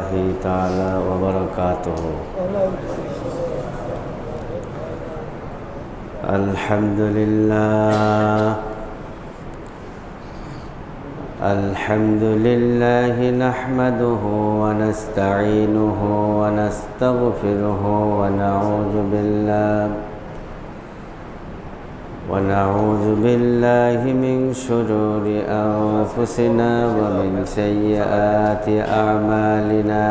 الله تعالى وبركاته. الحمد لله نحمده ونستعينه ونستغفره ونعوذ بالله من شرور أنفسنا ومن سيئات أعمالنا.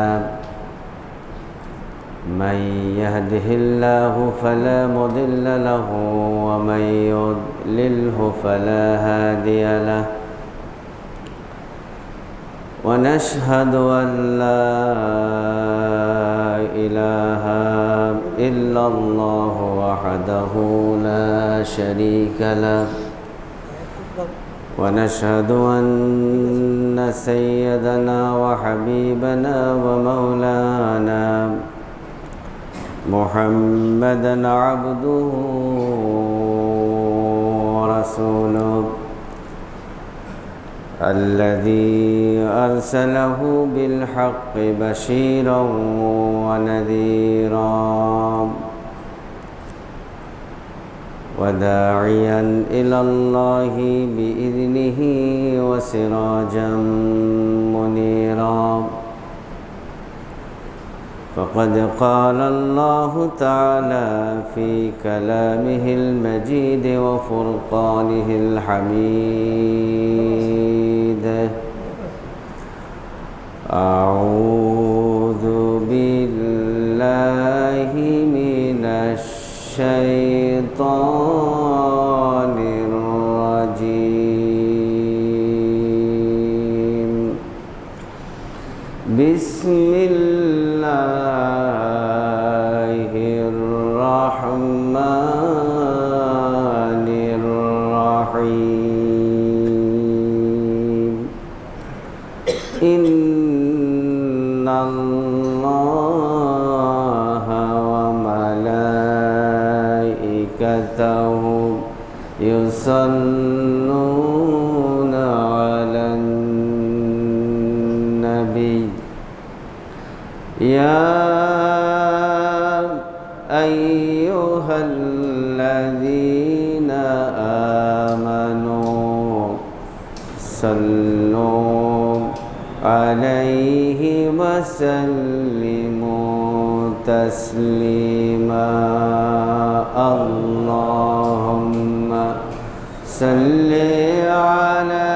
من يهده الله فلا مضل له ومن يضلله فلا هادي له. ونشهد أن لا إله إلا الله وحده لا شريك له. ونشهد أن سيدنا وحبيبنا ومولانا محمدًا عبده ورسوله الذي أرسله بالحق بشيرا ونذيرا وداعيا إلى الله بإذنه وسراجا منيرا. فقد قال الله تعالى في كلامه المجيد وفرقانه الحميد: أعوذ بالله من الشيطان الرجيم. بسم الله الرحمن الرحيم. إن الله وملائكته يصلون على النبي يا أيها الذين آمنوا صلوا عليه وسلموا تسليما. اللهم صل على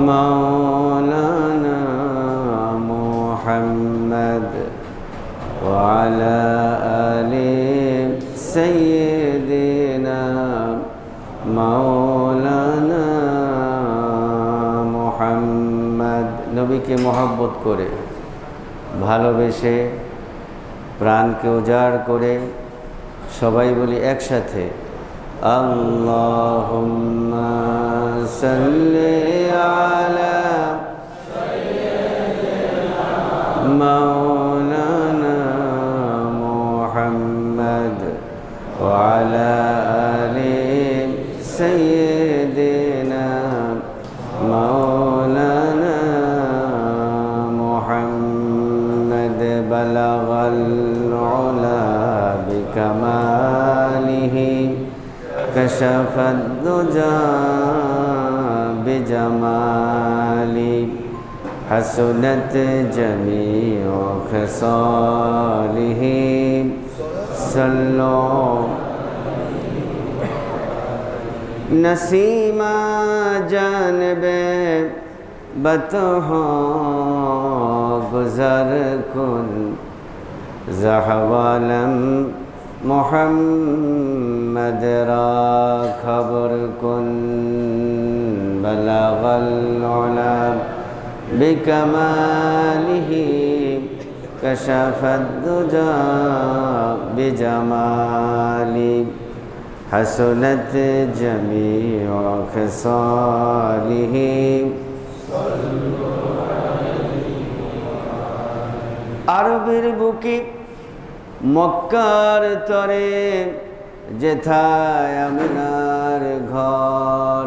مولانا محمد وعلى آل سيدنا مولانا মুহাম্মদ। নবীকে মহব্বত করে, ভালোবেসে, প্রাণকে উজাড় করে সবাই বলি একসাথে: আল্লাহুম্মা সাল্লি আলা মাওলানা মুহাম্মদ ওয়া আলা আলি সাইয়্যিদিনা মাওলানা মুহাম্মদ। বালাগাল উলা বিকামালিহি কাশাফাদ দুজা বিজামালি حسنت جميع خصاله صلوا نسیما جانب بتہا گزر کن زحوالم محمد را خبر کن. بلغ العلا بكماله كشف الدجى بجماله حسنت جميع خصاله. আরবের বুকে মক্কার তরে যেথায় আমিনার ঘর,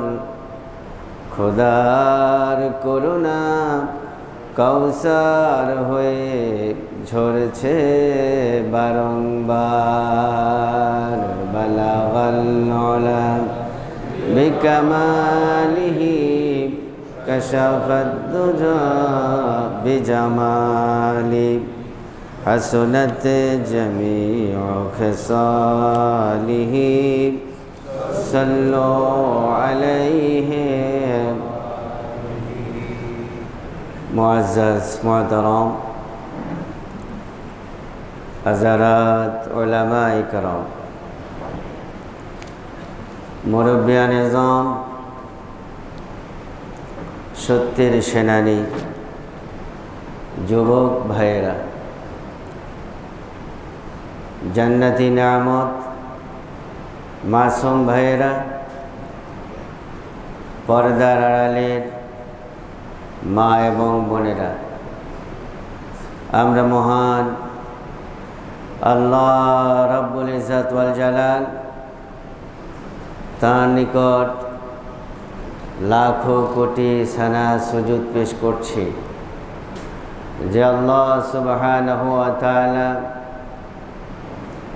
খোদার করুণা কৌসার হয়ে ঝরছে বারংবার বালাগাল উলা বিকামালিহি কাশাফাদ দুজা বিজামালি হাসনাত জামিউ খিসালিহি সাল্লু আলাইহি মুআজ্জাজ মুহতারাম হযরত উলামায়ে কেরাম মুরব্বিয়ান নিজাম সত্যের সেনানী যুবক ভাইয়েরা জান্নাতি নিয়ামত মাসুম ভাইয়েরা পর্দার আড়ালের মা এবং বোনেরা আমরা মহান আল্লাহ রাব্বুল ইজ্জত ওয়াল জালাল তার নিকট লাখো কোটি সানা সুজুদ পেশ করছি যে আল্লাহ সুবহানাহু ওয়া তাআলা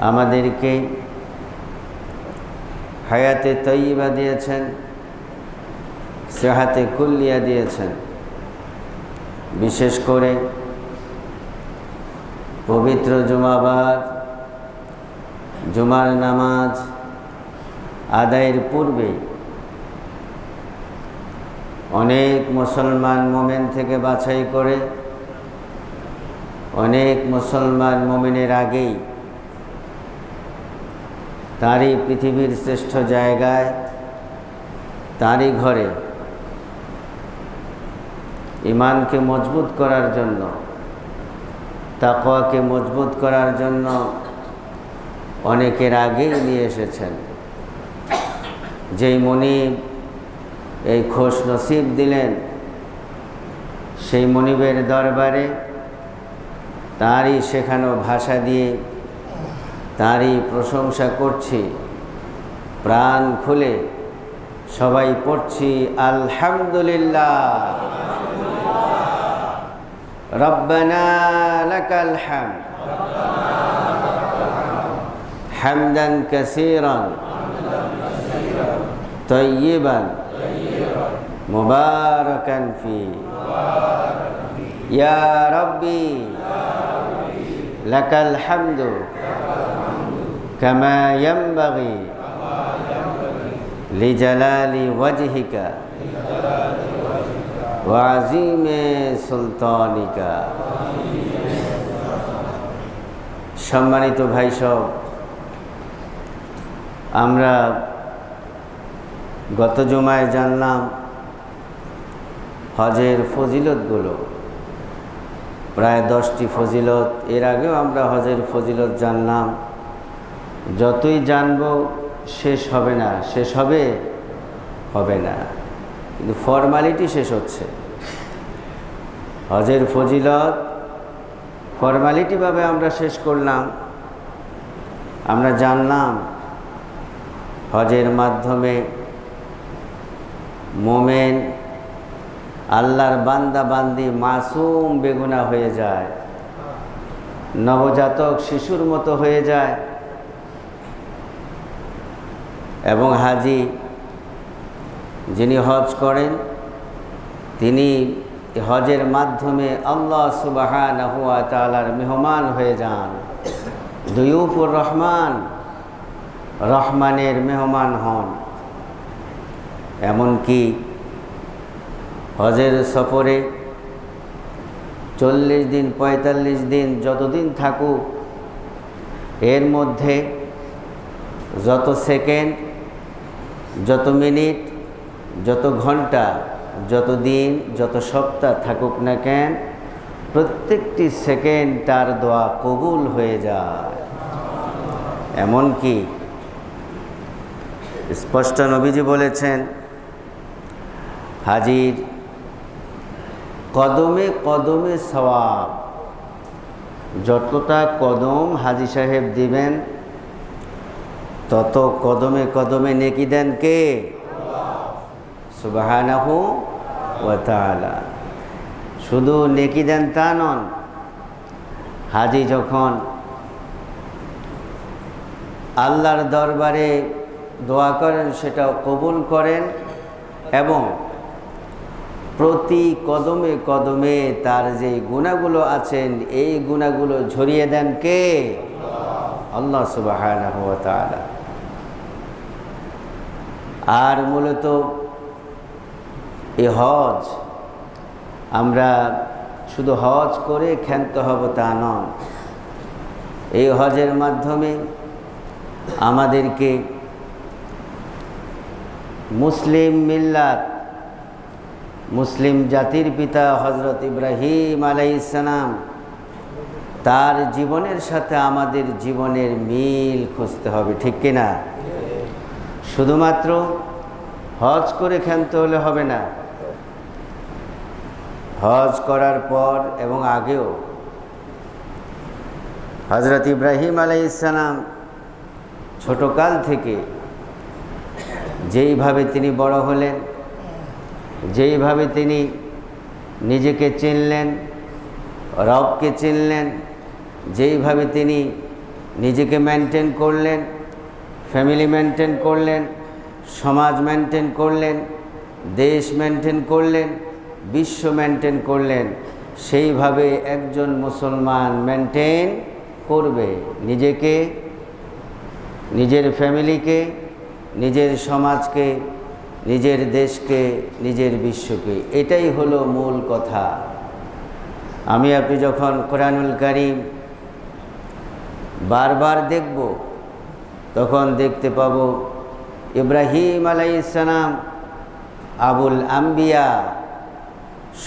আমাদেরকে হায়াতে তয়্যিবা দিয়েছেন, সেহাতে কুল্লিয়া দিয়েছেন। বিশেষ করে পবিত্র জুমাবার জুমার নামাজ আদায়ের পূর্বে অনেক মুসলমান মোমেন থেকে বাছাই করে অনেক মুসলমান মোমেনের আগেই তারই পৃথিবীর শ্রেষ্ঠ জায়গায় তারই ঘরে ঈমানকে মজবুত করার জন্য, তাকওয়াকে মজবুত করার জন্য অনেকের আগেই নিয়ে এসেছেন। যেই মনিব এই খোশ নসিব দিলেন, সেই মনিবের দরবারে তারই শেখানো ভাষা দিয়ে তারই প্রশংসা করছি, প্রাণ খুলে সবাই পড়ছি আলহামদুলিল্লাহ। রব্বানা লাকাল হামদ হামদান কাসীরান তাইয়িবান মুবারাকান ফি ইয়া রাব্বি লাকাল হামদু কামা ইয়ানবাগি লিজালালি ওয়াজহিকা ওয়া আযীমি সুলতানিকা। সম্মানিত ভাই সব, আমরা গত জুমায় জানলাম হজের ফজিলতগুলো, প্রায় 10টি ফজিলত। এর আগেও আমরা হজের ফজিলত জানলাম। যতই জানব শেষ হবে না, শেষ হবে না, কিন্তু ফর্মালিটি শেষ হচ্ছে। হজের ফজিলত ফর্মালিটিভাবে আমরা শেষ করলাম। আমরা জানলাম হজের মাধ্যমে মোমেন আল্লাহর বান্দা বান্দি মাসুম বেগুনাহ হয়ে যায়, নবজাতক শিশুর মতো হয়ে যায়। এবং হাজি যিনি হজ করেন তিনি হজের মাধ্যমে আল্লাহ সুবহানাহু ওয়া তাআলার মেহমান হয়ে যান, দুয়ুফুর রহমান, রহমানের মেহমান হন। এমনকি হজের সফরে 40 দিন 45 দিন যতদিন থাকুক, এর মধ্যে যত সেকেন্ড, যত মিনিট, যত ঘন্টা, যত দিন, যত সপ্তাহ থাকুক না কেন, প্রত্যেকটি সেকেন্ড তার দোয়া কবুল হয়ে যায়। এমনকি স্পষ্ট নবীজি বলেছেন, হাজির কদমে কদমে সওয়াব, যতটা কদম হাজি সাহেব দিবেন তত কদমে কদমে নেকি দেন কে? সুবহানাহু ওয়া তাআলা। শুধু নেকি দেন তা নন, হাজি যখন আল্লাহর দরবারে দোয়া করেন সেটাও কবুল করেন এবং প্রতি কদমে কদমে তার যে গুনাহগুলো আছেন এই গুনাহগুলো ঝরিয়ে দেন কে? আল্লাহ সুবহানাহু ওয়া তাআলা। আর মূলত এই হজ আমরা শুধু হজ করে ক্ষান্ত হব তা নয়, এই হজের মাধ্যমে আমাদেরকে মুসলিম মিল্লাত, মুসলিম জাতির পিতা হযরত ইব্রাহিম আলাইহিস সালাম তার জীবনের সাথে আমাদের জীবনের মিল খুঁজতে হবে, ঠিক কিনা? শুধুমাত্র হজ করে ক্ষান্ত হলে হবে না, হজ করার পর এবং আগেও হযরত ইব্রাহিম আলাইহিস সালাম ছোটকাল থেকে যেইভাবে তিনি বড় হলেন, যেইভাবে তিনি নিজেকে চিনলেন, রবকে চিনলেন, যেইভাবে তিনি নিজেকে মেনটেন করলেন, ফ্যামিলি মেনটেন করলেন, সমাজ মেনটেন করলেন, দেশ মেনটেন করলেন, বিশ্ব মেনটেন করলেন, সেইভাবে একজন মুসলমান মেনটেন করবে নিজেকে, নিজের ফ্যামিলিকে, নিজের সমাজকে, নিজের দেশকে, নিজের বিশ্বকে। এটাই হলো মূল কথা। আমি আপনি যখন কোরআনুল কারীম বারবার দেখব তখন দেখতে পাব ইব্রাহিম আলাইহিস সালাম আবুল আম্বিয়া,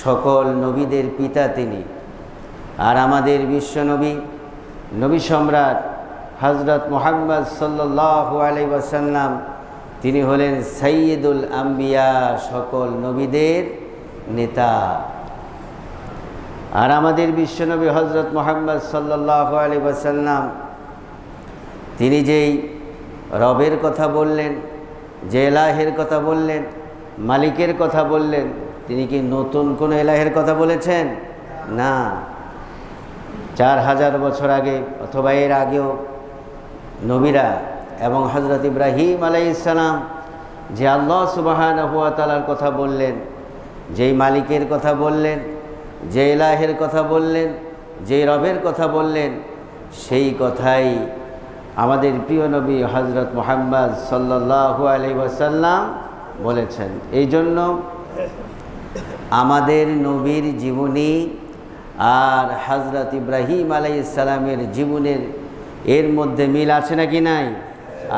সকল নবীদের পিতা তিনি। আর আমাদের বিশ্বনবী, নবী সম্রাট হযরত মুহাম্মদ সাল্লাল্লাহু আলাইহি ওয়াসাল্লাম তিনি হলেন সাইয়্যিদুল আম্বিয়া, সকল নবীদের নেতা। আর আমাদের বিশ্বনবী হযরত মুহাম্মদ সাল্লাল্লাহু আলাইহি ওয়াসাল্লাম তিনি যেই রবের কথা বললেন, যে এলাহের কথা বললেন, মালিকের কথা বললেন, তিনি কি নতুন কোনো এলাহের কথা বলেছেন? না। 4000 বছর আগে অথবা এর আগেও নবীরা এবং হযরত ইব্রাহিম আলাইহিস সালাম যে আল্লাহ সুবহানাহু ওয়া তাআলার কথা বললেন, যেই মালিকের কথা বললেন, যে এলাহের কথা বললেন, যে রবের কথা বললেন, সেই কথাই আমাদের প্রিয় নবী হযরত মুহাম্মদ সাল্লাল্লাহু আলাইহি ওয়াসাল্লাম বলেছেন। এই জন্য আমাদের নবীর জীবনী আর হযরত ইব্রাহিম আলাইহিস সালামের জীবনের এর মধ্যে মিল আছে নাকি নাই?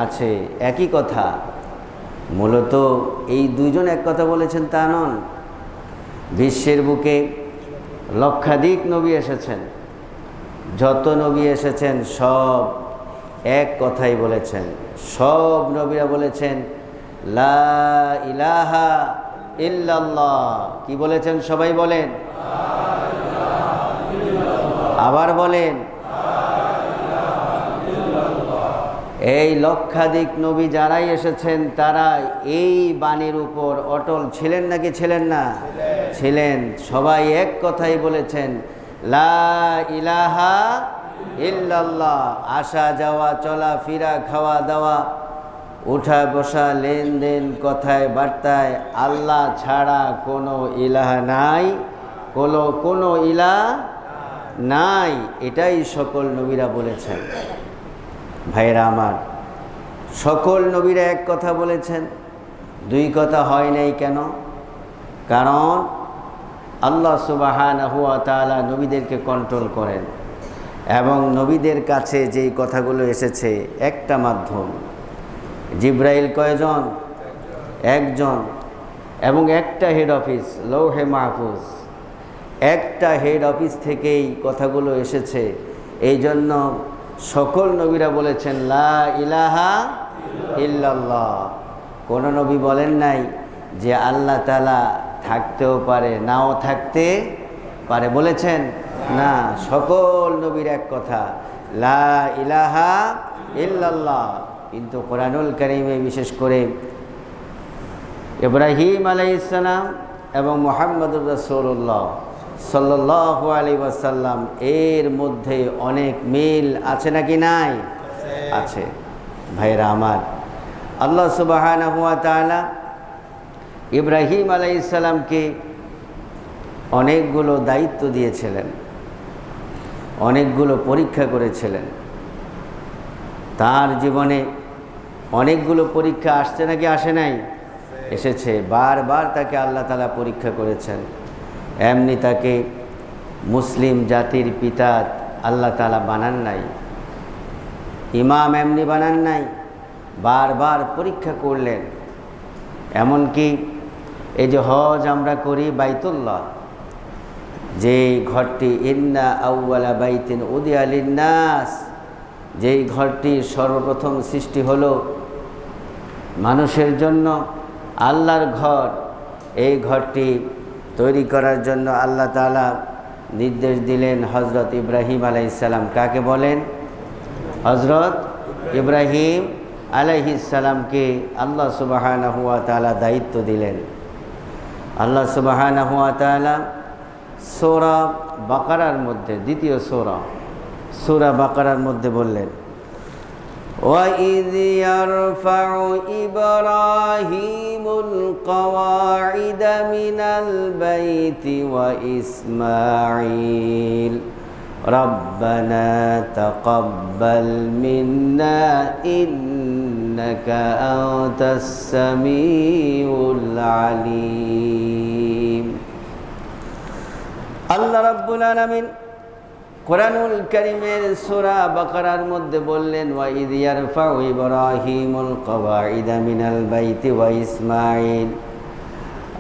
আছে, একই কথা। মূলত এই দুইজন এক কথা বলেছেন তা নন। বিশ্বের বুকে লক্ষাধিক নবী এসেছেন, যত নবী এসেছেন সব এক কথাই বলেছেন। সব নবীরা বলেছেন লা ইলাহা ইল্লাল্লাহ। কি বলেছেন? সবাই বলেন, আবার বলেন। এই লক্ষাধিক নবী যারাই এসেছেন তারা এই বাণীর উপর অটল ছিলেন নাকি ছিলেন না? ছিলেন। সবাই এক কথাই বলেছেন লা ইলাহা ইল্লাল্লাহ। আসা যাওয়া, চলা ফিরা, খাওয়া দাওয়া, উঠা বসা, লেনদেন, কথায় বার্তায় আল্লাহ ছাড়া কোনো ইলাহ নাই, কোনো ইলাহ নাই। এটাই সকল নবীরা বলেছেন। ভাইরা আমার, সকল নবীরা এক কথা বলেছেন, দুই কথা হয় নাই কেন? কারণ আল্লাহ সুবহানাহু ওয়া তাআলা নবীদেরকে কন্ট্রোল করেন এবং নবীদের কাছে যেই কথাগুলো এসেছে একটা মাধ্যম। জিব্রাইল কয়জন? একজন। এবং একটা হেড অফিস, লৌহে মাহফুজ, একটা হেড অফিস থেকেই কথাগুলো এসেছে। এই জন্য সকল নবীরা বলেছেন লা ইলাহা ইল্লাল্লাহ। কোনো নবী বলেন নাই যে আল্লাহ তাআলা থাকতেও পারে, নাও থাকতে পারে, বলেছেন? না, সকল নবীর এক কথা লা ইলাহা ইল্লাল্লাহ। কিন্তু কোরআনুল কারীমে বিশেষ করে ইব্রাহিম আলাইহিস সালাম এবং মুহাম্মদুর রাসূলুল্লাহ সাল্লাল্লাহু আলাইহি ওয়াসাল্লাম এর মধ্যে অনেক মিল আছে নাকি নাই? আছে। ভাইরা আমার, আল্লাহ সুবহানাহু ওয়া তাআলা ইব্রাহিম আলাইহিস সালামকে অনেকগুলো দায়িত্ব দিয়েছিলেন, অনেকগুলো পরীক্ষা করেছিলেন। তার জীবনে অনেকগুলো পরীক্ষা আসছে নাকি আসে নাই? এসেছে। বারবার তাকে আল্লাহ তাআলা পরীক্ষা করেছেন। এমনি তাকে মুসলিম জাতির পিতা আল্লাহ তাআলা বানান নাই, ইমাম এমনি বানান নাই, বারবার পরীক্ষা করলেন। এমনকি এই যে হজ আমরা করি, বাইতুল্লাহ, যেই ঘরটি ইন্না আউওয়ালা বাইতিন উদিয়া লিন্নাস, যেই ঘরটি সর্বপ্রথম সৃষ্টি হলো মানুষের জন্য, আল্লাহর ঘর, এই ঘরটি তৈরি করার জন্য আল্লাহ তাআলা নির্দেশ দিলেন হযরত ইব্রাহিম আলাইহিস সালাম। কাকে বলেন? হযরত ইব্রাহিম আলাইহিস সালামকে আল্লাহ সুবহানাহু ওয়া তাআলা দায়িত্ব দিলেন। আল্লাহ সুবহানাহু ওয়া তাআলা সূরা বাকারার মধ্যে, দ্বিতীয় সূরা বাকারার মধ্যে বললেন, وَإِذْ يَرْفَعُ إِبْرَاهِيمُ الْقَوَاعِدَ مِنَ الْبَيْتِ وَإِسْمَاعِيلُ رَبَّنَا تَقَبَّلْ مِنَّا إِنَّكَ أَنْتَ السَّمِيعُ الْعَلِيمُ। আল্লাহ রাব্বুল আলামিন কোরআনুল কারীমের সূরা বাকারার মধ্যে বললেন, ওয়াইদ ইয়ারফাউ ইব্রাহিমুল কওয়াইদা মিনাল বাইতি ওয়া ইসমাঈল।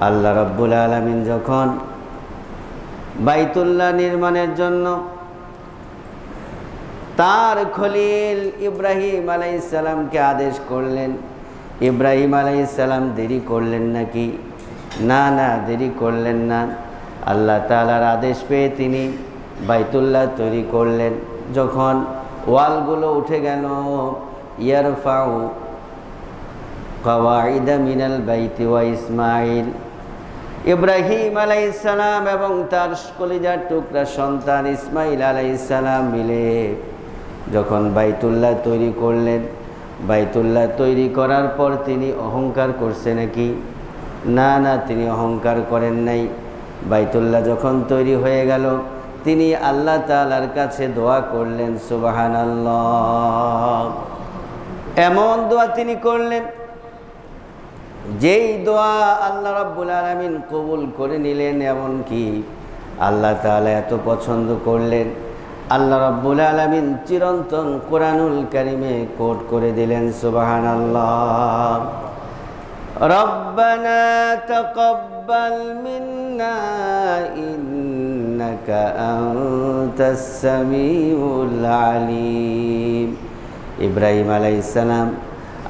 আল্লাহ রাব্বুল আলামিন যখন বাইতুল্লাহ নির্মাণের জন্য তার খলিল ইব্রাহিম আলাইহিস সালামকে আদেশ করলেন, ইব্রাহিম আলাইহিস সালাম দেরি করলেন নাকি? না, দেরি করলেন না। আল্লাহ তাআলার আদেশ পেয়ে তিনি বাইতুল্লাহ তৈরি করলেন। যখন ওয়ালগুলো উঠে গেল, ইয়ারফাউ কওয়াইদা মিনাল বাইতি ওয়া ইসমাঈল, ইব্রাহিম আলাইহিস সালাম এবং তার কলিজার টুকরা সন্তান ইসমাঈল আলাইহিস সালাম মিলে যখন বাইতুল্লাহ তৈরি করলেন, বাইতুল্লাহ তৈরি করার পর তিনি অহংকার করছে নাকি? না, তিনি অহংকার করেন নাই। বাইতুল্লাহ যখন তৈরি হয়ে গেল, তিনি আল্লাহ তাআলার কাছে দোয়া করলেন, সুবহানাল্লাহ। এমন দোয়া তিনি করলেন যেই দোয়া আল্লাহ রাব্বুল আলামিন কবুল করে নিলেন। এমনকি আল্লাহ তাআলা এত পছন্দ করলেন, আল্লাহ রাব্বুল আলামিন চিরন্তন কোরআনুল কারীমে কোট করে দিলেন, সুবহানাল্লাহ। রব্বানা তাকাব্বাল মিন্না ইন্নাকা আনতাস সামিউল আলিম। ইব্রাহিম আলাইহিস সালাম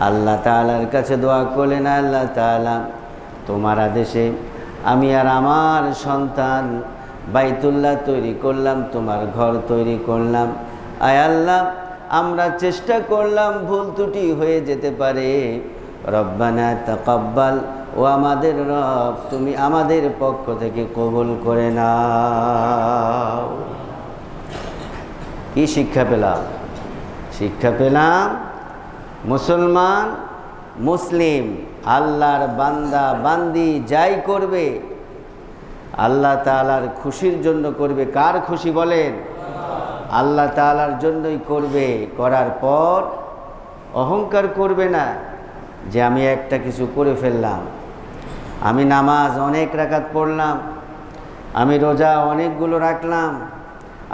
আল্লাহ তাআলার কাছে দোয়া করলেন, আল্লাহ তাআলা, তোমার আদেশে আমি আর আমার সন্তান বাইতুল্লাহ তৈরি করলাম, তোমার ঘর তৈরি করলাম। আয় আল্লাহ, আমরা চেষ্টা করলাম, ভুল ত্রুটি হয়ে যেতে পারে। রব্বানা তাকাব্বাল, ও আমাদের রব, তুমি আমাদের পক্ষ থেকে কবুল করে নাও। কি শিক্ষা পেলাম? শিক্ষা পেলাম মুসলমান, মুসলিম, আল্লাহর বান্দা বান্দি যাই করবে আল্লাহ তাআলার খুশির জন্য করবে। কার খুশি বলেন? আল্লাহ তাআলার জন্যই করবে। করার পর অহংকার করবে না যে আমি একটা কিছু করে ফেললাম, আমি নামাজ অনেক রাকাত পড়লাম, আমি রোজা অনেকগুলো রাখলাম,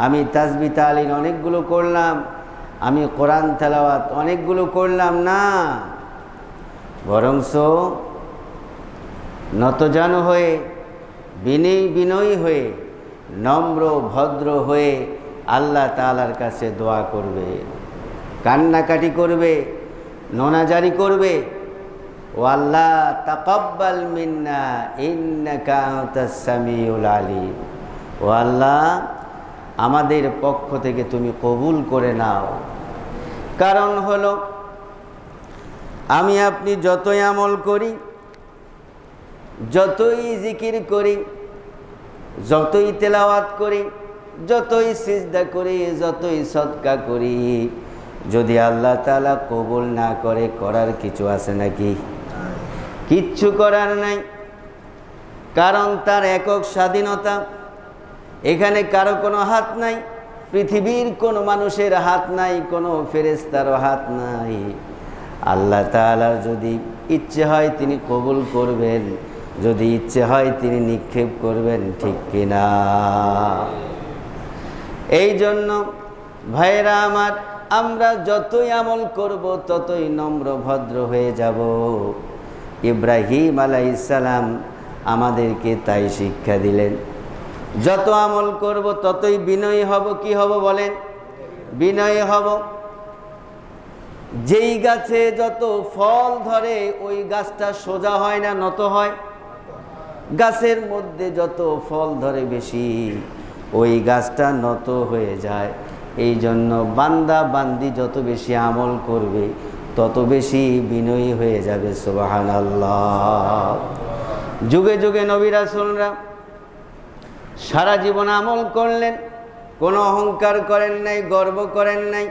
আমি তাসবিহ তাহলিল অনেকগুলো করলাম, আমি কোরআন তেলাওয়াত অনেকগুলো করলাম না। বরংস নতজানু হয়ে, বিনয়ী হয়ে, নম্র ভদ্র হয়ে আল্লাহ তাআলার কাছে দোয়া করবে, কান্নাকাটি করবে, নোনাজারি করবে, ও আল্লাহ তাকাব্বাল মিন্না ইন্নাকা আনতাস সামিউল আলিম। ও আল্লাহ, আমাদের পক্ষ থেকে তুমি কবুল করে নাও। কারণ হলো আমি আপনি যতই আমল করি যতই জিকির করি, যতই তেলাওয়াত করি, যতই সিজদা করি, যতই সদকা করি, যদি আল্লাহ তাআলা কবুল না করে, করার কিছু আছে নাকি? কিচ্ছু করার নাই। কারণ তার একক স্বাধীনতা, এখানে কারো কোনো হাত নাই, পৃথিবীর কোনো মানুষের হাত নাই, কোনো ফেরেশতারও হাত নাই। আল্লাহ তাআলার যদি ইচ্ছে হয় তিনি কবুল করবেন, যদি ইচ্ছে হয় তিনি নিক্ষেপ করবেন, ঠিক কিনা? এই জন্য ভাইরা আমার, আমরা যতই আমল করব ততই নম্র ভদ্র হয়ে যাব। ইব্রাহিম আলাইহিস সালাম আমাদেরকে তাই শিক্ষা দিলেন। যত আমল করব ততই বিনয়ী হব। কি হব বলেন? বিনয়ী হব। যেই গাছে যত ফল ধরে ওই গাছটা সোজা হয় না, নত হয়? গাছের মধ্যে যত ফল ধরে বেশি, ওই গাছটা নত হয়ে যায়। এই জন্য বান্দা বান্দি যত বেশি আমল করবে তত বেশি বিনয়ী হয়ে যাবে। সুবহানাল্লাহ। যুগে যুগে নবী রাসূলরা সারা জীবন আমল করলেন, কোনো অহংকার করেন নাই, গর্ব করেন নাই,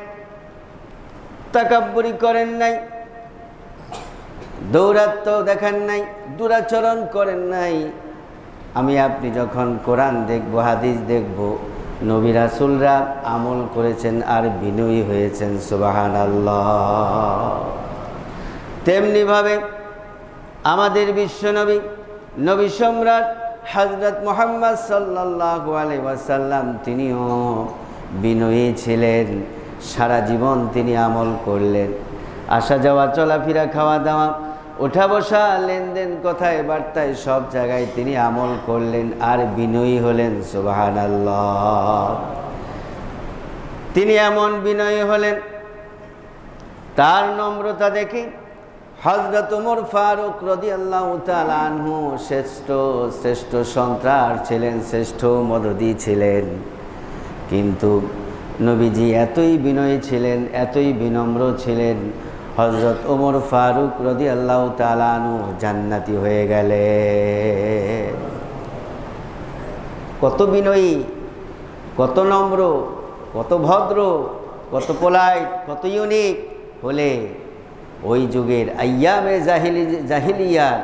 তাকাব্বুরি করেন নাই, দৌরাত্ম দেখান নাই, দুরাচরণ করেন নাই। আমি আপনি যখন কোরআন দেখব, হাদিস দেখব, নবী রাসূলরা আমল করেছেন আর বিনয়ী হয়েছেন। সুবহানাল্লাহ। তেমনিভাবে আমাদের বিশ্বনবী, নবী সম্রাট হযরত মুহাম্মদ সাল্লাল্লাহু আলাইহি ওয়াসাল্লাম, তিনিও বিনয়ী ছিলেন। সারা জীবন তিনি আমল করলেন। আসা যাওয়া, চলাফেরা, খাওয়া দাওয়া, ওঠা বসা, লেনদেন, কথায় বার্তায় সব জায়গায় তিনি আমল করলেন আর বিনয়ী হলেন। সুবহানাল্লাহ। তিনি এমন বিনয়ী হলেন, তার নম্রতা দেখে হযরত ওমর ফারুক রাদিয়াল্লাহু তাআলা আনহু শ্রেষ্ঠ সন্ত্রাস ছিলেন, শ্রেষ্ঠ মদদি ছিলেন। কিন্তু নবীজি এতই বিনয়ী ছিলেন, এতই বিনম্র ছিলেন, হযরত ওমর ফারুক রাদিয়াল্লাহু তাআলা আনহু জান্নাতি হয়ে গেলেন। কত বিনয়ী, কত নম্র, কত ভদ্র, কত পোলাইট, কত ইউনিক হলে ওই যুগের আইয়ামে জাহিলিয়ার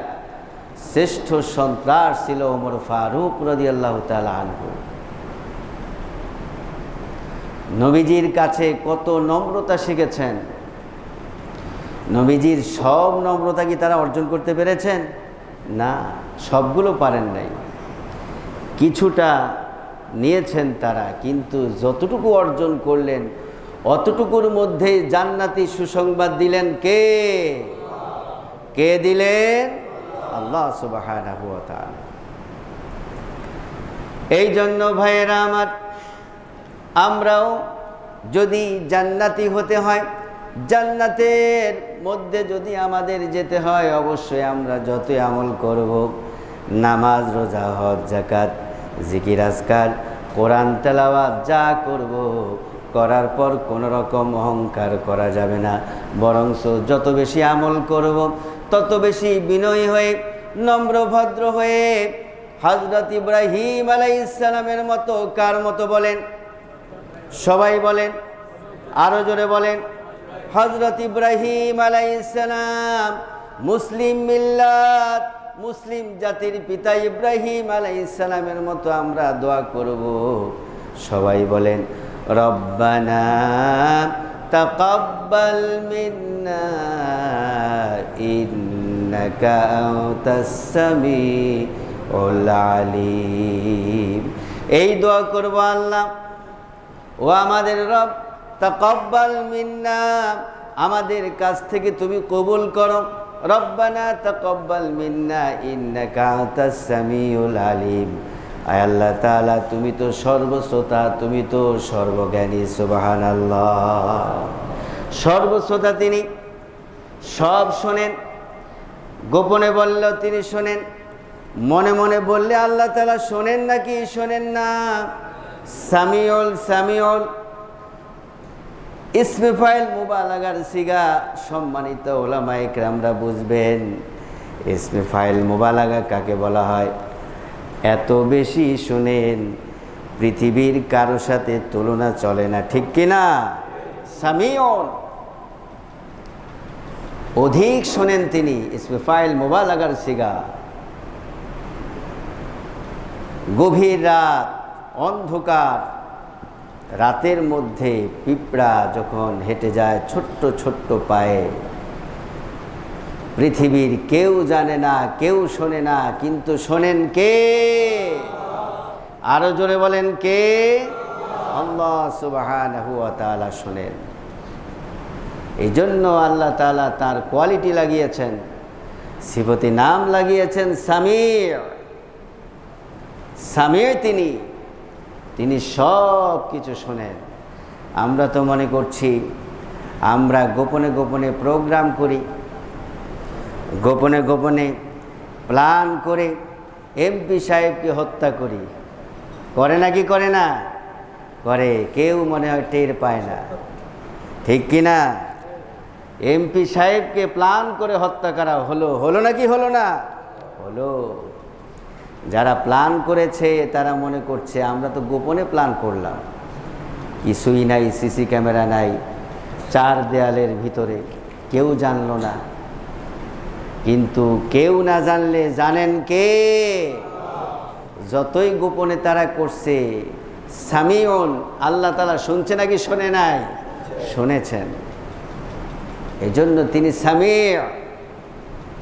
শ্রেষ্ঠ সন্ত্রাস ছিল ওমর ফারুক রাদিয়াল্লাহু তাআলা আনহু। নবীজির কাছে কত নম্রতা শিখেছেন। নবীজির সব নম্রতা কি তারা অর্জন করতে পেরেছেন? না, সবগুলো পারেন নাই। কিছুটা নিয়েছেন তারা, কিন্তু যতটুকু অর্জন করলেন অতটুকুর মধ্যে জান্নাতি সুসংবাদ দিলেন কে? কে দিলেন? আল্লাহ সুবহানাহু ওয়া তাআলা। এই জন্য ভাইয়েরা আমার, আমরাও যদি জান্নাতি হতে হয়, জান্নাতের মধ্যে যদি আমাদের যেতে হয়, অবশ্যই আমরা যতই আমল করব, নামাজ, রোজা, হজ, যাকাত, জিকির, আজকার, কোরআন তেলাওয়াত যা করব, করার পর কোনো রকম অহংকার করা যাবে না। বরং যত বেশি আমল করব তত বেশি বিনয়ী হয়ে, নম্র ভদ্র হয়ে, হযরত ইব্রাহিম আলাইহিস সালামের মতো। কার মতো বলেন? সবাই বলেন, আরো জোরে বলেন। হযরত ইব্রাহিম আলাইহিস সালাম, মুসলিম মিল্লাত, মুসলিম জাতির পিতা ইব্রাহিম আলাইহিস সালামের মতো আমরা দোয়া করব। সবাই বলেন, রব্বানা তাকাব্বাল মিন্না ইন্নাকা আনতাস সামিউল আলিম। এই দোয়া করব, আল্লাহ ও আমাদের রব, তাকাব্বাল মিন্না, আমাদের কাছ থেকে তুমি কবুল করো। রব্বানা তাকাব্বাল মিন্না ইন্নাকা আনতাস সামিউল আলিম। আয় আল্লাহ তাআলা, তুমি তো সর্বশ্রোতা, তুমি তো সর্বজ্ঞানী। সুবহানাল্লাহ। সর্বশ্রোতা তিনি, সব শোনেন। গোপনে বললেও তিনি শোনেন, মনে মনে বললে আল্লাহ তাআলা শোনেন নাকি শোনেন না? সামিউল, সামিউল ইসমে ফাইল মুবালাগার সিগা। সম্মানিত উলামায়ে কেরামরা বুঝবেন, ইসমে ফাইল মুবালাগা কাকে বলা হয়? এত বেশি শোনেন, পৃথিবীর কারো সাথে তুলনা চলে না, ঠিক কিনা? সামিউন, অধিক শোনেন তিনি। ইসমে ফাইল মুবালাগার সিগা। গভীর রাত, অন্ধকার, রাতের মধ্যে পিঁপড়া যখন হেঁটে যায় ছোট্ট ছোট্ট পায়ে, পৃথিবীর কেউ জানে না, কেউ শোনে না, কিন্তু শোনেন কে? আরো জোরে বলেন কে? আল্লাহ সুবহানাহু ওয়া তাআলা শোনেন। এই জন্য আল্লাহ তাআলা তার কোয়ালিটি লাগিয়েছেন, সিফতি নাম লাগিয়েছেন সামিউ। সামিউ তিনি সব কিছু শোনেন। আমরা তো মনে করছি আমরা গোপনে গোপনে প্রোগ্রাম করি, গোপনে গোপনে প্ল্যান করে এমপি সাহেবকে হত্যা করি। করে নাকি করে না? করে। কেউ মনে হয় টের পায় না, ঠিক কিনা? এমপি সাহেবকে প্ল্যান করে হত্যা করা হলো নাকি হলো না? হলো। যারা প্ল্যান করেছে তারা মনে করছে আমরা তো গোপনে প্ল্যান করলাম, কিছুই নাই, সিসি ক্যামেরা নাই, চার দেয়ালের ভিতরে কেউ জানলো না। কিন্তু কেউ না জানলে জানেন কে? যতই গোপনে তারা করছে, সামিউন, আল্লাহ তাআলা শুনছে নাকি শোনে নাই? শুনেছেন। এজন্য তিনি সামিউ,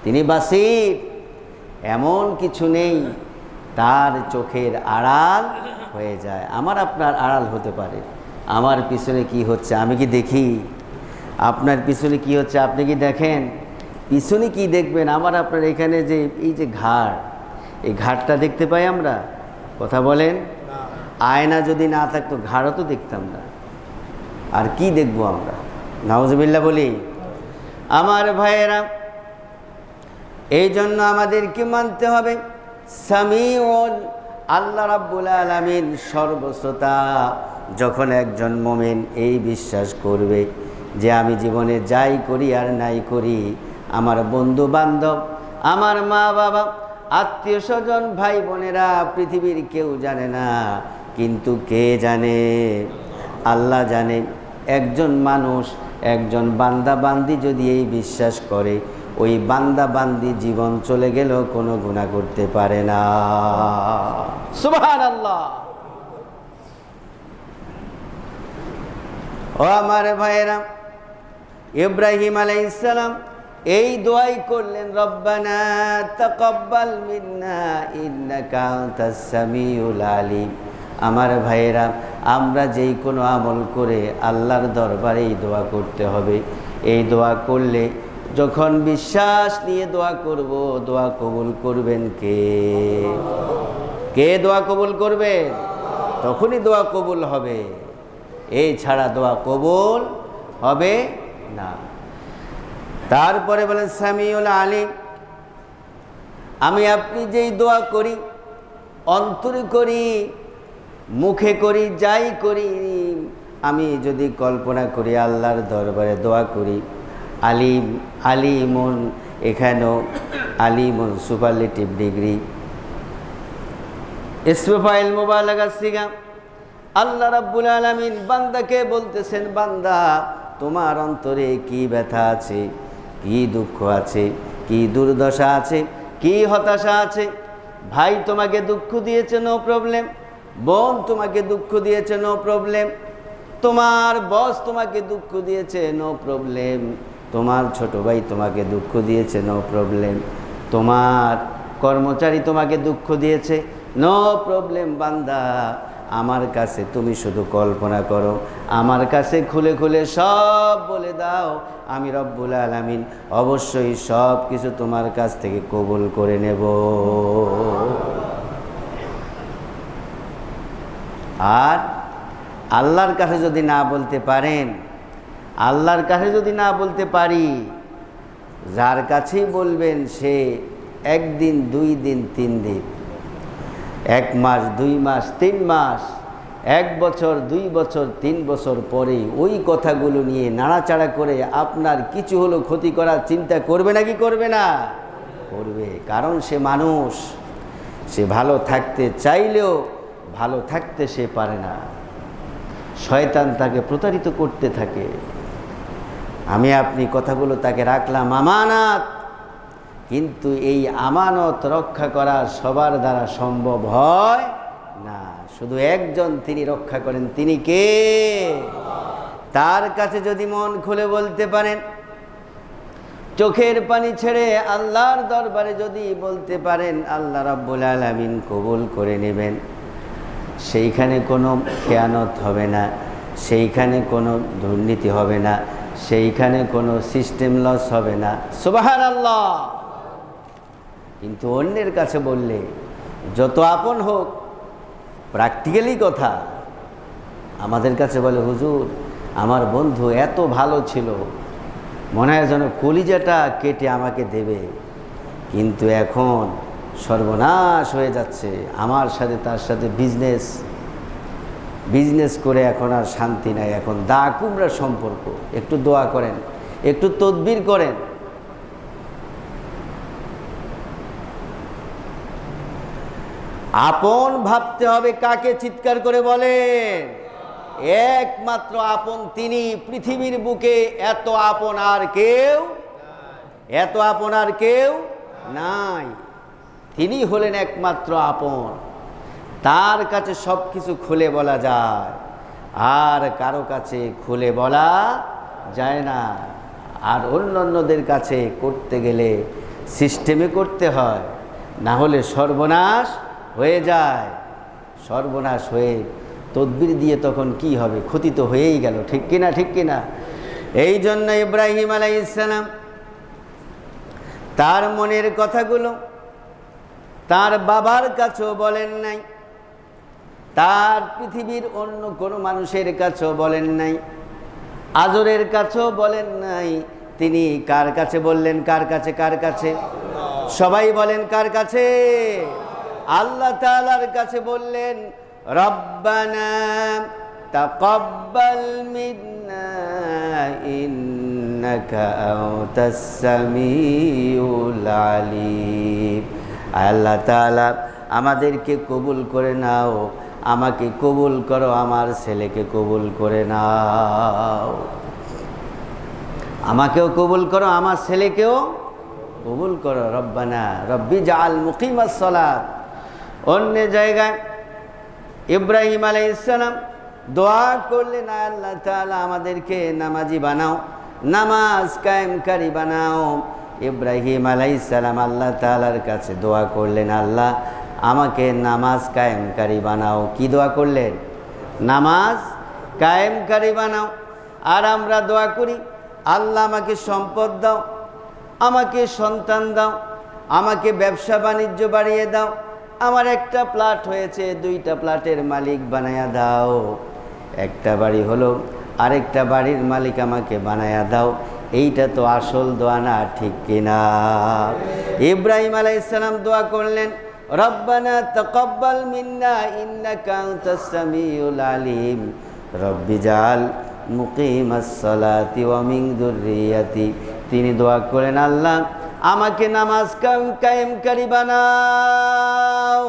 তিনি বাসীর। এমন কিছু নেই তার চোখের আড়াল হয়ে যায়। আমার আপনার আড়াল হতে পারে। আমার পিছনে কি হচ্ছে আমি কি দেখি? আপনার পিছনে কি হচ্ছে আপনি কি দেখেন? পিছনে কি দেখবেন? আমার আপনার এখানে যে এই যে ঘাড়, এই ঘাড়টা দেখতে পাই আমরা? কথা বলেন। আয়না যদি না থাকতো ঘাড়ও তো দেখতাম না। আর কি দেখবো আমরা? নাউজুবিল্লাহ বলি। আমার ভাইয়েরা, এই জন্য আমাদেরকে মানতে হবে সামিউন, আল্লাহ রাব্বুল আলামিন সর্বশ্রোতা। যখন একজন মুমিন এই বিশ্বাস করবে যে আমি জীবনে যাই করি আর নাই করি, আমার বন্ধু বান্ধব, আমার মা বাবা, আত্মীয় স্বজন, ভাই বোনেরা, পৃথিবীর কেউ জানে না, কিন্তু কে জানে? আল্লাহ জানে। একজন মানুষ, একজন বান্দা বান্দি যদি এই বিশ্বাস করে, ওই বান্দা বান্দি জীবন চলে গেলেও কোনো গুনাহ করতে পারে না। সুবহানাল্লাহ। ও আমার ভাইয়েরা, ইব্রাহিম আলাইহিস সালাম এই দোয়াই করলেন, রব্বানা তাকাব্বাল মিন্না ইন্নাকা আনতাস সামিউল আলিম। আমার ভাইয়েরা, আমরা যেই কোনো আমল করে আল্লাহর দরবারে এই দোয়া করতে হবে। এই দোয়া করলে, যখন বিশ্বাস নিয়ে দোয়া করব, দোয়া কবুল করবেন কে? কে দোয়া কবুল করবেন? তখনই দোয়া কবুল হবে, এই ছাড়া দোয়া কবুল হবে না। তারপরে বলেন সামিউল আলিম। আমি আপনি যেই দোয়া করি, অন্তরে করি, মুখে করি, যাই করি, আমি যদি কল্পনা করি আল্লাহর দরবারে দোয়া করি, আলিম, আলিমুন, এখানেও আলিমুন সুপারলেটিভ ডিগ্রি। ইসমে ফাইল মুবালাগা সিগা। আল্লাহ রাব্বুল আলামিন বান্দাকে বলতেছেন, বান্দা তোমার অন্তরে কি ব্যথা আছে, কি দুঃখ আছে, কি দুর্দশা আছে, কি হতাশা আছে? ভাই তোমাকে দুঃখ দিয়েছে, নো প্রবলেম। বোন তোমাকে দুঃখ দিয়েছে, নো প্রবলেম। তোমার বস তোমাকে দুঃখ দিয়েছে, নো প্রবলেম। তোমার ছোট ভাই তোমাকে দুঃখ দিয়েছে, নো প্রবলেম। তোমার কর্মচারী তোমাকে দুঃখ দিয়েছে, নো প্রবলেম। বান্দা, আমার কাছে তুমি শুধু কল্পনা করো, আমার কাছে খুলে খুলে সব বলে দাও, আমি রব্বুল আলামিন অবশ্যই সব কিছু তোমার কাছ থেকে কবুল করে নেব। আর আল্লাহর কাছে যদি না বলতে পারেন, আল্লাহর কাছে যদি না বলতে পারি, যার কাছেই বলবেন সে একদিন, 2 দিন, 3 দিন, 1 মাস, 2 মাস, 3 মাস, 1 বছর, 2 বছর, 3 বছর পরে ওই কথাগুলো নিয়ে নাড়াচাড়া করে আপনার কিছু হলো ক্ষতি করার চিন্তা করবে নাকি করবে না? করবে, কারণ সে মানুষ, সে ভালো থাকতে চাইলেও ভালো থাকতে সে পারে না। শয়তান তাকে প্রতারিত করতে থাকে। আমি আপনি কথাগুলো তাকে রাখলাম আমানত, কিন্তু এই আমানত রক্ষা করা সবার দ্বারা সম্ভব হয় না। শুধু একজন তিনি রক্ষা করেন, তিনি কে? তার কাছে যদি মন খুলে বলতে পারেন, চোখের পানি ছেড়ে আল্লাহর দরবারে যদি বলতে পারেন, আল্লাহ রাব্বুল আলামিন কবুল করে নেবেন। সেইখানে কোনো খেয়ানত হবে না, সেইখানে কোনো দুর্নীতি হবে না, সেইখানে কোনো সিস্টেম লস হবে না। সুবহানাল্লাহ। কিন্তু অন্যের কাছে বললে, যত আপন হোক, প্র্যাকটিক্যালি কথা, আমাদের কাছে বলে, হুজুর আমার বন্ধু এত ভালো ছিল, মনে হয় যেন কলিজাটা কেটে আমাকে দেবে, কিন্তু এখন সর্বনাশ হয়ে যাচ্ছে, আমার সাথে তার সাথে বিজনেস করে এখন আর শান্তি নাই, এখন দা কুমড়া সম্পর্ক। একটু দোয়া করেন, একটু তদবির করেন। আপন ভাবতে হবে কাকে? চিৎকার করে বলেন। একমাত্র আপন তিনি, পৃথিবীর বুকে এত আপন আর কেউ, এত আপন আর কেউ নাই। তিনি হলেন একমাত্র আপন। তার কাছে সব কিছু খুলে বলা যায়, আর কারো কাছে খুলে বলা যায় না। আর অন্যদের কাছে করতে গেলে সিস্টেমে করতে হয়, না হলে সর্বনাশ হয়ে যায়। সর্বনাশ হয়ে তদবির দিয়ে তখন কি হবে? ক্ষতি তো হয়েই গেল। ঠিক কিনা? ঠিক কিনা? এই জন্য ইব্রাহিম আলাইহিস সালাম তার মনের কথাগুলো তার বাবার কাছেও বলেন নাই, তার পৃথিবীর অন্য কোনো মানুষের কাছেও বলেন নাই, আজরের কাছেও বলেন নাই। তিনি কার কাছে বললেন? কার কাছে? কার কাছে? সবাই বলেন কার কাছে? আল্লাহ তাআলার কাছে বললেন, রব্বানা তাকাব্বাল মিন্না ইন্নাকা আনতাস সামিউল আলিম। আল্লাহ তাআলা আমাদেরকে কবুল করে নাও, আমাকে কবুল করো, আমার ছেলেকে কবুল করে নাও। আমাকেও কবুল করো, আমার ছেলেকেও কবুল করো। রব্বানা রব্বি জাআল মুকিমাস সালাত। অন্য জায়গায় ইব্রাহিম আলাইহিস সালাম দোয়া করলেন, আল্লাহ তাআলা আমাদেরকে নামাজি বানাও, নামাজ কায়েমকারী বানাও। ইব্রাহিম আলাইহিস সালাম আল্লাহ তাআলার কাছে দোয়া করলেন, আল্লাহ আমাকে নামাজ কায়েমকারী বানাও। কি দোয়া করলেন? নামাজ কায়েমকারী বানাও। আর আমরা দোয়া করি, আল্লাহ আমাকে সম্পদ দাও, আমাকে সন্তান দাও, আমাকে ব্যবসা বাণিজ্য বাড়িয়ে দাও, আমার একটা প্লট হয়েছে, 2টা প্লটের মালিক বানায়া দাও। একটা বাড়ি হলো, আরেকটা বাড়ির মালিক আমাকে বানায়া দাও। এইটা তো আসল দোয়া না? ঠিক কিনা? ইব্রাহিম আলাইহিস সালাম দোয়া করলেন, রব্বানা তাকাব্বাল মিন্না ইন্নাকা আনতাস সামিউল আলিম, রব্বি জাআল মুকিমাস সালাতি ওয়া মিন যুররিয়াতি। তিনি দোয়া করেন, আল্লাহ আমাকে নামাজ কায়েমকারী বানাও,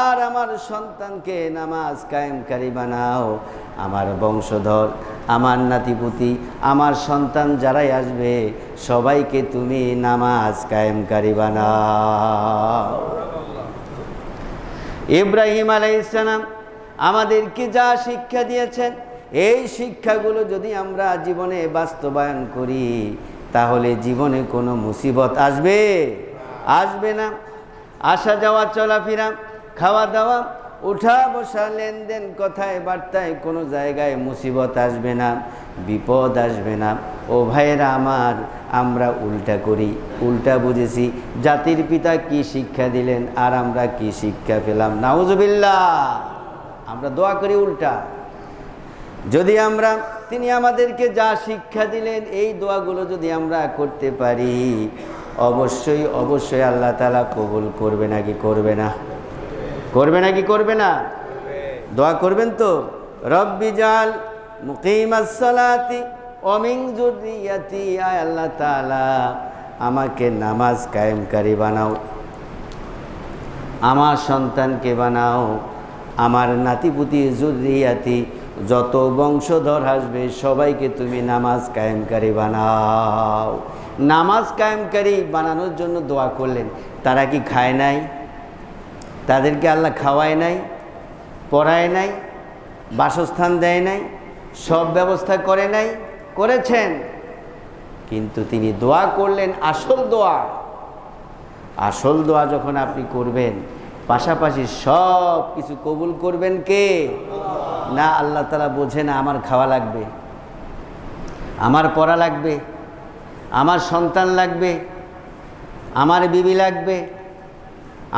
আর আমার সন্তানকে নামাজ কায়েমকারী বানাও। আমার বংশধর, আমার নাতিপুতি, আমার সন্তান যারাই আসবে সবাইকে তুমি নামাজ কায়েমকারী বানাও। ইব্রাহিম আলাইহিস সালাম আমাদেরকে যা শিক্ষা দিয়েছেন, এই শিক্ষাগুলো যদি আমরা জীবনে বাস্তবায়ন করি, তাহলে জীবনে কোনো মুসিবত আসবে? আসবে না। আসা যাওয়া, চলাফেরা, খাওয়া দাওয়া, উঠা বসা, লেনদেন, কথায় বার্তায় কোনো জায়গায় মুসিবত আসবে না, বিপদ আসবে না। ও ভাইয়েরা আমার, আমরা উল্টা করি, উল্টা বুঝেছি। জাতির পিতা কি শিক্ষা দিলেন আর আমরা কি শিক্ষা পেলাম? নাউজুবিল্লাহ। আমরা দোয়া করি উল্টা। যদি আমরা, তিনি আমাদেরকে যা শিক্ষা দিলেন, এই দোয়াগুলো যদি আমরা করতে পারি, অবশ্যই অবশ্যই আল্লাহ তাআলা কবুল করবে নাকি করবে না? করবে নাকি করবে না? দোয়া করবেন তো? রব্বি জাআল মুকিমাস সালাতি ওয়া মিন যুররিয়াতি। আয় আল্লাহ তাআলা আমাকে নামাজ কায়েমকারী বানাও, আমার সন্তানকে বানাও, আমার নাতিপুতি যুররিয়াতি যত বংশধর আসবে সবাইকে তুমি নামাজ কায়েমকারী বানাও। নামাজ কায়েমকারী বানানোর জন্য দোয়া করলেন। তারা কি খায় নাই? তাদেরকে আল্লাহ খাওয়ায় নাই, পড়ায় নাই, বাসস্থান দেয় নাই, সব ব্যবস্থা করে নাই? করেছেন। কিন্তু তিনি দোয়া করলেন আসল দোয়া। আসল দোয়া যখন আপনি করবেন, পাশাপাশি সব কিছু কবুল করবেন কে? না, আল্লাহ তাআলা বোঝে না আমার খাওয়া লাগবে, আমার পড়া লাগবে, আমার সন্তান লাগবে, আমার বিবি লাগবে,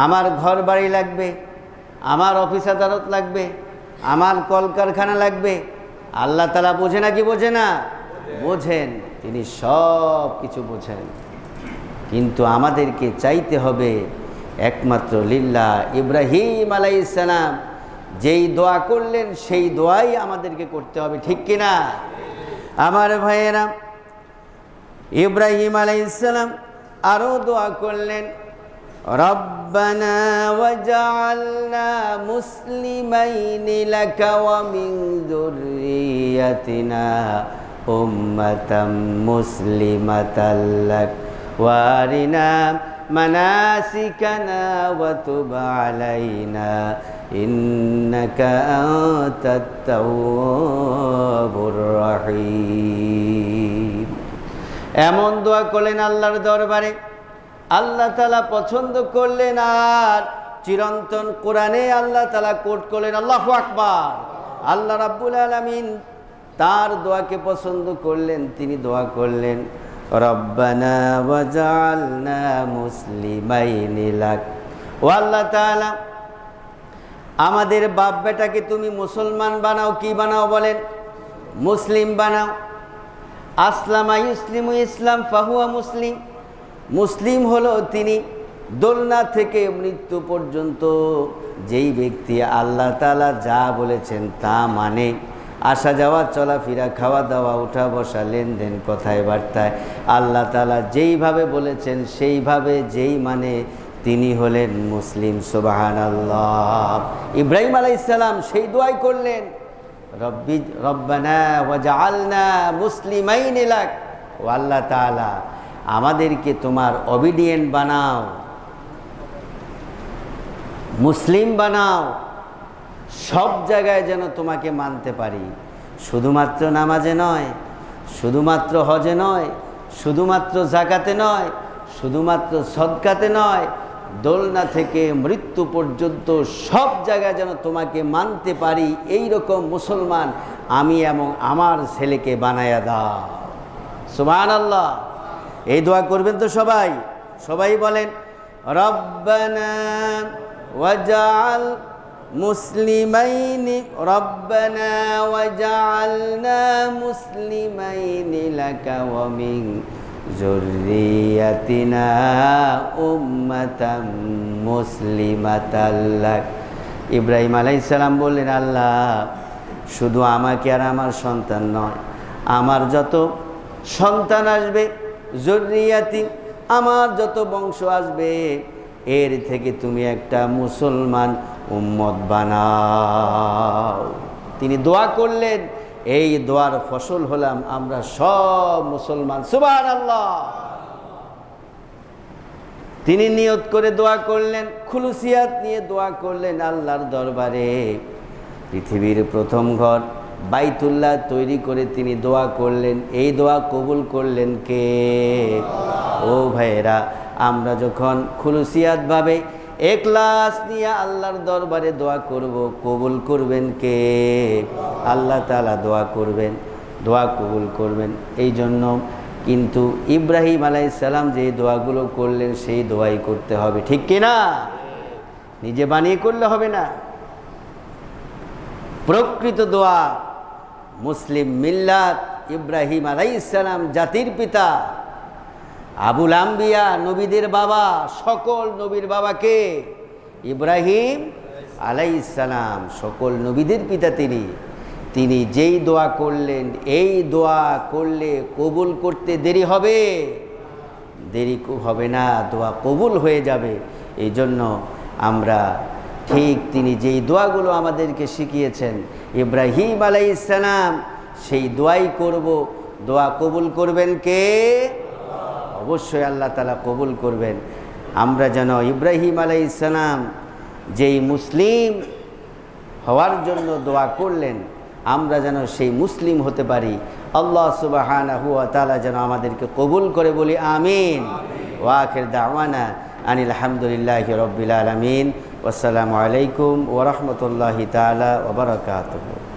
আমার ঘর বাড়ি লাগবে, আমার অফিস আদালত লাগবে, আমার কলকারখানা লাগবে। আল্লাহ তাআলা বোঝে না কি বোঝে না? বোঝেন, তিনি সব কিছু বোঝেন। কিন্তু আমাদেরকে চাইতে হবে একমাত্র লিল্লাহ। ইব্রাহিম আলাইহিস সালাম যেই দোয়া করলেন সেই দোয়াই আমাদেরকে করতে হবে, ঠিক কিনা? আমার ভাইয়েরা, ইব্রাহিম আলাইহিস সালাম আরও দোয়া করলেন, রব্বানা ওয়াজআলনা মুসলিমাইনি লাকা ওয়া মিন যুররিয়াতিনা উম্মাতাম মুসলিমাতাল লাক ওয়া আরিনা মানাসিকানা ওয়া তুব আলাইনা ইন্নাকা আনতাত তাওয়াবুর রহিম। এমন দোয়া করলেন আল্লাহর দরবারে, আল্লাহ তাআলা পছন্দ করলেন। আর চিরন্তন কোরআনে আল্লাহ তাআলা কোট করলেন, আল্লাহু আকবার। আল্লাহ রাব্বুল আলামিন তার দোয়াকে পছন্দ করলেন। তিনি দোয়া করলেন, রব্বানা ওয়াজআলনা মুসলিমাইনি লাক। ও আল্লাহ তাআলা, আমাদের বাপ বেটাকে তুমি মুসলমান বানাও। কি বানাও বলেন? মুসলিম বানাও। আসলামা ইউসলিমু ইসলাম ফাহুয়া মুসলিম। মুসলিম হলো তিনি দোলনা থেকে মৃত্যু পর্যন্ত যেই ব্যক্তি আল্লাহ তাআলা যা বলেছেন তা মানে, আসা যাওয়া, চলাফেরা, খাওয়া দাওয়া, উঠা বসা, লেনদেন, কথায় বার্তায় আল্লাহ তাআলা যেইভাবে বলেছেন সেইভাবে যেই মানে, তিনি হলেন মুসলিম। সুবহানাল্লাহ। ইব্রাহিম আলাইহিস সালাম সেই দোয়াই করলেন, রব্বানা ওয়াজআলনা মুসলিমাইনি লাক। ও আল্লাহ তাআলা, আমাদেরকে তোমার অবিডিয়েন্ট বানাও, মুসলিম বানাও, সব জায়গায় যেন তোমাকে মানতে পারি। শুধুমাত্র নামাজে নয়, শুধুমাত্র হজে নয়, শুধুমাত্র যাকাতে নয়, শুধুমাত্র সদকাতে নয়, দোলনা থেকে মৃত্যু পর্যন্ত সব জায়গায় যেন তোমাকে মানতে পারি, এই রকম মুসলমান আমি এবং আমার ছেলেকে বানায়া দাও। সুবহানাল্লাহ। এই দোয়া করবেন তো সবাই? সবাই বলেন, রব্বানা ওয়াজআল মুসলিমাইনি, রব্বানা ওয়াজআলনা মুসলিমাইনি লাকা ওয়া মিন যুররিয়াতিনা উম্মাতাম মুসলিমাতাল লাক। ইব্রাহিম আলাইহিস সালাম বললেন, আল্লাহ শুধু আমাকে আর আমার সন্তান নয়, আমার যত সন্তান আসবে, যুররিয়াতি আমার যত বংশ আসবে, এর থেকে তুমি একটা মুসলমান উম্মত বানাও। তিনি দোয়া করলেন, এই দোয়ার ফসল হলাম আমরা সব মুসলমান। সুবহানাল্লাহ। তিনি নিয়ত করে দোয়া করলেন, খুলুসিয়াত নিয়ে দোয়া করলেন আল্লাহর দরবারে। পৃথিবীর প্রথম ঘর বাইতুল্লাহ তৈরি করে তিনি দোয়া করলেন। এই দোয়া কবুল করলেন কে? ও ভাইয়েরা, আমরা যখন খুলুসিয়াতভাবে এখলাস নিয়ে আল্লাহর দরবারে দোয়া করব, কবুল করবেন কে? আল্লাহ তাআলা দোয়া করবেন, দোয়া কবুল করবেন। এই জন্য কিন্তু ইব্রাহিম আলাইহিস সালাম যে দোয়াগুলো করলেন সেই দোয়াই করতে হবে, ঠিক কিনা? নিজে বানিয়ে করলে হবে না। প্রকৃত দোয়া মুসলিম মিল্লাত ইব্রাহিম আলাইহিস সালাম, জাতির পিতা, আবুল আম্বিয়া, নবীদের বাবা, সকল নবীর বাবাকে ইব্রাহিম আলাইহিস সালাম, সকল নবীদের পিতা তিনি যেই দোয়া করলেন, এই দোয়া করলে কবুল করতে দেরি হবে দেরি হবে না, দোয়া কবুল হয়ে যাবে। এই জন্য আমরা ঠিক তিনি যেই দোয়াগুলো আমাদেরকে শিখিয়েছেন ইব্রাহিম আলাইহিস সালাম, সেই দোয়াই করব। দোয়া কবুল করবেন কে? অবশ্যই আল্লাহ তাআলা কবুল করবেন। আমরা যেন ইব্রাহিম আলাইহিস সালাম যেই মুসলিম হওয়ার জন্য দোয়া করলেন, আমরা যেন সেই মুসলিম হতে পারি। আল্লাহ সুবহানাহু ওয়া তাআলা যেন আমাদেরকে কবুল করে, বলি আমিন। ওয়া আখির দাওয়ানা আনিল হামদুলিল্লাহি রাব্বিল আলামিন। ওয়াসসালামু আলাইকুম ওয়া রাহমাতুল্লাহি তাআলা ওয়া বারাকাতুহু।